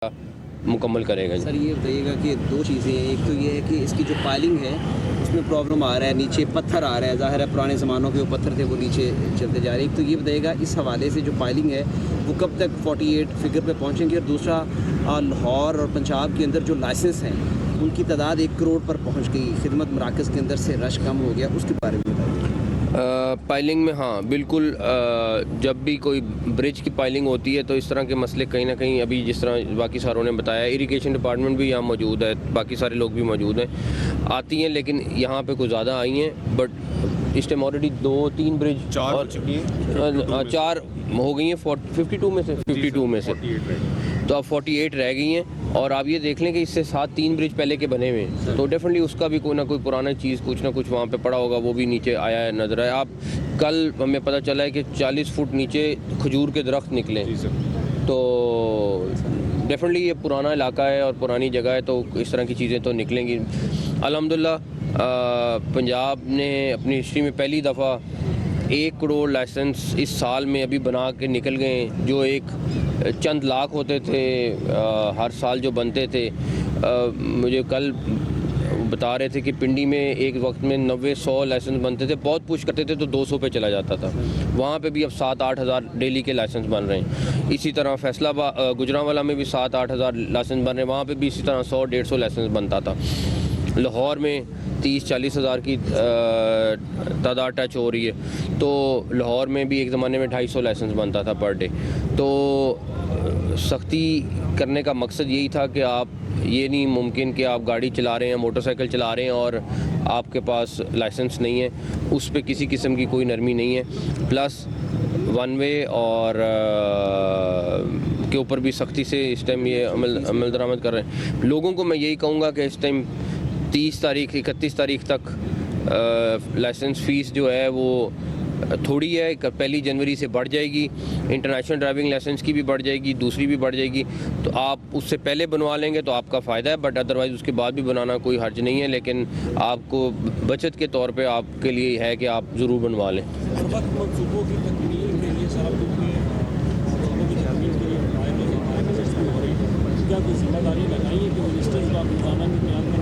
मुकम्मल करेगा। सर ये बताइएगा कि दो चीज़ें हैं, एक तो ये है कि इसकी जो पाइलिंग है उसमें प्रॉब्लम आ रहा है, नीचे पत्थर आ रहा है, ज़ाहिर है पुराने ज़मानों के जो पत्थर थे वो नीचे चलते जा रहे हैं। एक तो ये बताइएगा इस हवाले से जो पाइलिंग है वो कब तक 48 फिगर पे पहुँचेंगे, और दूसरा लाहौर और पंजाब के अंदर जो लाइसेंस हैं उनकी तादाद 1 करोड़ पर पहुँच गई, खिदमत मराकज़ के अंदर से रश कम हो गया, उसके बारे में बताइए। पाइलिंग में हाँ बिल्कुल, जब भी कोई ब्रिज की पाइलिंग होती है तो इस तरह के मसले कहीं ना कहीं, अभी जिस तरह बाकी सारों ने बताया, इरिगेशन डिपार्टमेंट भी यहाँ मौजूद है, बाकी सारे लोग भी मौजूद हैं, आती हैं, लेकिन यहाँ पे कुछ ज़्यादा आई हैं। बट इस टाइम ऑलरेडी 2-3 ब्रिज और 4 हो गई हैं 52 में से 52 में से, तो अब 48 रह गई हैं। और आप ये देख लें कि इससे 7-3 ब्रिज पहले के बने हुए हैं, तो डेफिनेटली उसका भी कोई ना कोई पुराना चीज़ कुछ ना कुछ वहाँ पे पड़ा होगा, वो भी नीचे आया है, नजर आया। आप कल हमें पता चला है कि 40 फुट नीचे खजूर के दरख्त निकले, तो डेफिनेटली ये पुराना इलाका है और पुरानी जगह है, तो इस तरह की चीज़ें तो निकलेंगी। अल्हम्दुलिल्लाह पंजाब ने अपनी हिस्ट्री में पहली दफ़ा 1 करोड़ लाइसेंस इस साल में अभी बना के निकल गए, जो एक चंद लाख होते थे हर साल जो बनते थे। मुझे कल बता रहे थे कि पिंडी में एक वक्त में 90-100 लाइसेंस बनते थे, बहुत पुश करते थे तो 200 पे चला जाता था। वहाँ पे भी अब 7-8 हज़ार डेली के लाइसेंस बन रहे हैं। इसी तरह फैसलाबाद गुजरांवाला में भी 7-8 हज़ार लाइसेंस बन रहे हैं, वहाँ पे भी इसी तरह 100-150 लाइसेंस बनता था। लाहौर में 30-40 हज़ार की तादाद टच हो रही है, तो लाहौर में भी एक ज़माने में 250 लाइसेंस बनता था पर डे। तो सख्ती करने का मकसद यही था कि आप, ये नहीं मुमकिन कि आप गाड़ी चला रहे हैं, मोटरसाइकिल चला रहे हैं और आपके पास लाइसेंस नहीं है, उस पर किसी किस्म की कोई नरमी नहीं है। प्लस वन वे और के ऊपर भी सख्ती से इस टाइम ये अमल दरामद कर रहे हैं। लोगों को मैं यही कहूँगा कि इस टाइम 30 तारीख 31 तारीख तक लाइसेंस फ़ीस जो है वो थोड़ी है, 1 जनवरी से बढ़ जाएगी, इंटरनेशनल ड्राइविंग लाइसेंस की भी बढ़ जाएगी, दूसरी भी बढ़ जाएगी, तो आप उससे पहले बनवा लेंगे तो आपका फ़ायदा है, बट अदरवाइज़ उसके बाद भी बनाना कोई हर्ज नहीं है, लेकिन आपको बचत के तौर पे आपके लिए है कि आप ज़रूर बनवा लें।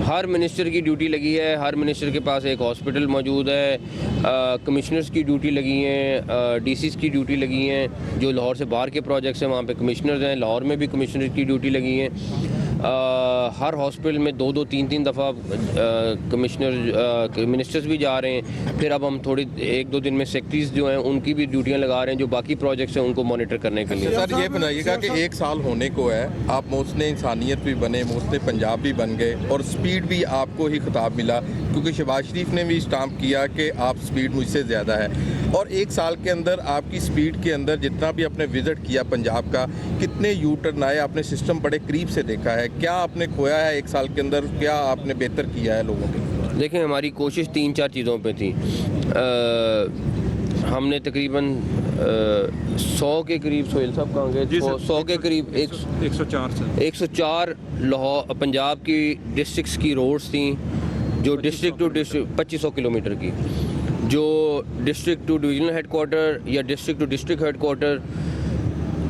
हर मिनिस्टर की ड्यूटी लगी है, हर मिनिस्टर के पास एक हॉस्पिटल मौजूद है, कमिश्नर्स की ड्यूटी लगी हैं, डीसीज की ड्यूटी लगी हैं, जो लाहौर से बाहर के प्रोजेक्ट्स हैं वहाँ पे कमिश्नर्स हैं, लाहौर में भी कमिश्नर की ड्यूटी लगी हैं। हर हॉस्पिटल में 2-2, 3-3 दफ़ा मिनिस्टर्स भी जा रहे हैं। फिर अब हम थोड़ी 1-2 दिन में सेक्रेटरीज जो हैं उनकी भी ड्यूटियाँ लगा रहे हैं, जो बाकी प्रोजेक्ट्स हैं उनको मॉनिटर करने के लिए। सर ये बनाइएगा कि 1 साल होने को है, आप मोहसिन इंसानियत भी बने, मोहसिन पंजाब भी बन गए, और स्पीड भी आपको ही खिताब मिला, क्योंकि शहबाज शरीफ ने भी स्टाम्प किया कि आप स्पीड मुझसे ज़्यादा है। और 1 साल के अंदर आपकी स्पीड के अंदर जितना भी आपने विज़िट किया पंजाब का, कितने यू टर्न आए, आपने सिस्टम बड़े करीब से देखा है, क्या आपने खोया है 1 साल के अंदर, क्या आपने बेहतर किया है लोगों के? देखें, हमारी कोशिश 3-4 चीज़ों पे थी। हमने तकरीबन 100 के करीब, सोहेल साहब कहाँ गए, 100 के करीब 104 लाहौर पंजाब की डिस्ट्रिक्ट्स की रोड्स थी, जो डिस्ट्रिक्ट टू डिस्ट्रिक्ट 2500 किलोमीटर की, जो डिस्ट्रिक्ट टू डिविजनल हेडकोार्टर या district to district headquarter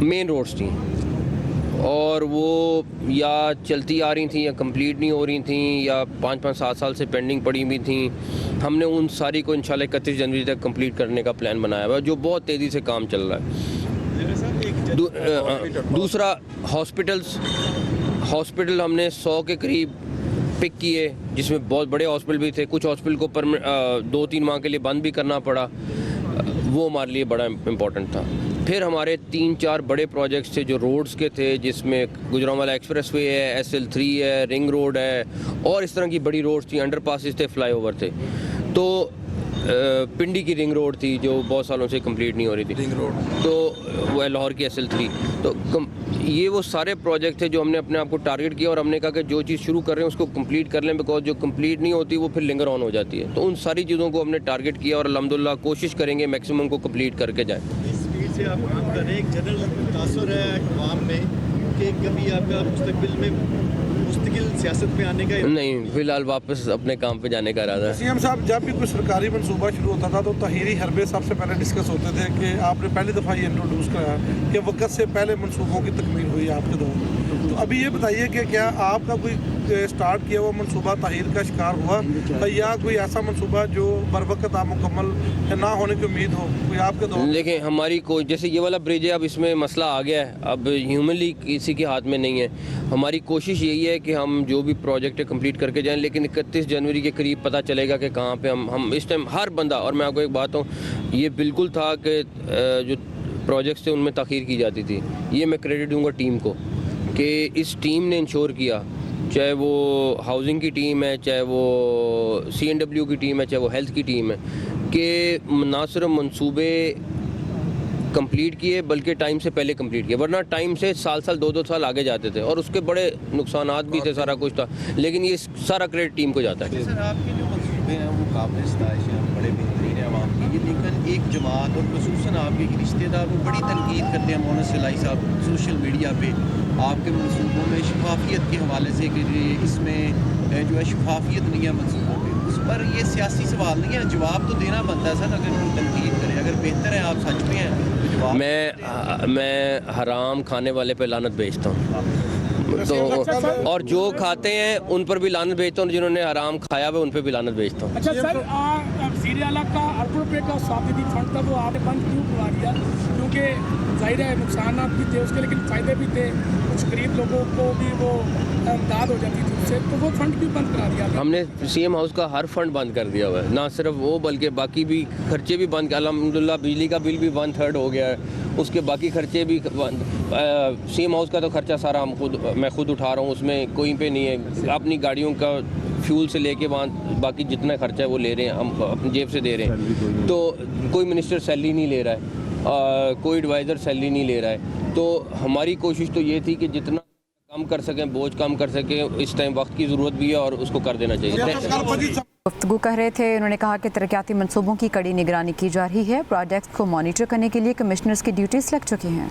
main roads थी, और वो या चलती आ रही थी या कंप्लीट नहीं हो रही थी, या 5-5-7 साल से पेंडिंग पड़ी हुई थी। हमने उन सारी को इंशाल्लाह 31 जनवरी तक कंप्लीट करने का प्लान बनाया हुआ है, जो बहुत तेज़ी से काम चल रहा है। दूसरा हॉस्पिटल हमने 100 के करीब पिक किए, जिसमें बहुत बड़े हॉस्पिटल भी थे, कुछ हॉस्पिटल को 2-3 माह के लिए बंद भी करना पड़ा, वो हमारे लिए बड़ा इम्पोर्टेंट था। फिर हमारे 3-4 बड़े प्रोजेक्ट्स थे जो रोड्स के थे, जिसमें गुजरांवाला एक्सप्रेसवे है, SL3 है, रिंग रोड है, और इस तरह की बड़ी रोड्स थी, अंडरपासेस थे, फ्लाईओवर थे। तो पिंडी की रिंग रोड थी जो बहुत सालों से कंप्लीट नहीं हो रही थी, रिंग रोड, तो वो है लाहौर की SL3। तो ये वो सारे प्रोजेक्ट थे जो हमने अपने आप को टारगेट किया, और हमने कहा कि जो चीज़ शुरू कर रहे हैं उसको कंप्लीट कर लें, बिकॉज जो कंप्लीट नहीं होती वो फिर लिंगर ऑन हो जाती है। तो उन सारी चीज़ों को हमने टारगेट किया, और अल्हम्दुलिल्लाह कोशिश करेंगे मैक्सिमम को कंप्लीट करके जाएँ। से आप काम कर रहे हैं, एक जनरल तासुर है अवाम में कि कभी आपका मुस्तकबिल में मुस्तकिल सियासत में आने का? नहीं, फिलहाल वापस अपने काम पे जाने का इरादा है। सीएम साहब, जब भी कोई सरकारी मंसूबा शुरू होता था तो ताहिरी हरबे सबसे पहले डिस्कस होते थे कि आपने पहली दफ़ा ये इंट्रोड्यूस कराया कि वक्त से पहले मंसूबों की तकमील हुई है आपके दौर में। तो अभी ये बताइए कि क्या आपका कोई स्टार्ट किया हुआ मंसूबा ताहीर का शिकार हुआ या कोई ऐसा मंसूबा जो बर वक्त आप मुकम्मल ना होने की उम्मीद हो कोई आपके दौर में? देखिए, हमारी कोई जैसे ये वाला ब्रिज है, अब इसमें मसला आ गया है, अब ह्यूमनली किसी के हाथ में नहीं है। हमारी कोशिश यही है कि हम जो भी प्रोजेक्ट है कंप्लीट करके जाएं, लेकिन 31 जनवरी के करीब पता चलेगा कि कहाँ पे हम इस टाइम हर बंदा, और मैं आपको एक बात हूँ, ये बिल्कुल था कि जो प्रोजेक्ट्स थे उनमें ताख़ीर की जाती थी। ये मैं क्रेडिट दूंगा टीम को कि इस टीम ने इंश्योर किया, चाहे वो हाउसिंग की टीम है, चाहे वो CNW की टीम है, चाहे वो हेल्थ की टीम है, कि ना सिर्फ मंसूबे कंप्लीट किए बल्कि टाइम से पहले कंप्लीट किए, वरना टाइम से साल 2-2 साल आगे जाते थे और उसके बड़े नुकसानात भी थे, सारा कुछ था, लेकिन ये सारा क्रेडिट टीम को जाता है। सर, आपके जो मंसूबे हैं वो काबिल सताइश हैं, बड़े बेहतरीन है आवाम के लिए, लेकिन एक जमात और खसूसन आपके रिश्तेदार वो बड़ी तनकीद करते हैं, मोहम्मद सलाई साहब, सोशल मीडिया पे आपके मंसूबों में शफाफियत के हवाले से कि इसमें जो है शफाफियत नहीं है मंसूबों में, उस पर ये सियासी सवाल नहीं है, जवाब तो देना बनता है सर। अगर कोई तनकीद करे, अगर बेहतर है आप सच में हैं तो जवाब। मैं हराम खाने वाले पे लानत भेजता हूँ, तो और जो खाते हैं उन पर भी लानत भेजता हूँ, जिन्होंने हराम खाया हुआ उन पर भी लानत भेजता हूँ। अच्छा सर, वज़ीर आला का अरबों रुपये का साबिती फंड था, वो आपने बंद क्यों करवा दिया? क्योंकि जाहिर है नुकसान भी थे उसके, लेकिन फ़ायदे भी थे, कुछ गरीब लोगों को भी वो इमदाद हो जाती थी उससे, तो वो फंड क्यों बंद करा दिया? हमने CM हाउस का हर फंड बंद कर दिया हुआ है, ना सिर्फ वो बल्कि बाकी भी खर्चे भी बंद। अल्हम्दुलिल्लाह बिजली का बिल भी 1/3 हो गया है, उसके बाकी खर्चे भी CM हाउस का तो खर्चा सारा मैं खुद उठा रहा हूँ, उसमें कोई पे नहीं है। अपनी गाड़ियों का फ्यूल से लेके वहाँ बाकी जितना खर्चा है वो ले रहे हैं, हम अपनी जेब से दे रहे हैं। तो कोई मिनिस्टर सैलरी नहीं ले रहा है, कोई एडवाइज़र सैलरी नहीं ले रहा है। तो हमारी कोशिश तो ये थी कि जितना कम कर सकें, बोझ कम कर सकें, इस टाइम वक्त की ज़रूरत भी है और उसको कर देना चाहिए। गुफ्तगू कर रहे थे, उन्होंने कहा कि तरक्याती मंसूबों की कड़ी निगरानी की जा रही है, प्रोजेक्ट्स को मॉनिटर करने के लिए कमिश्नर्स की ड्यूटीज़ लग चुकी हैं।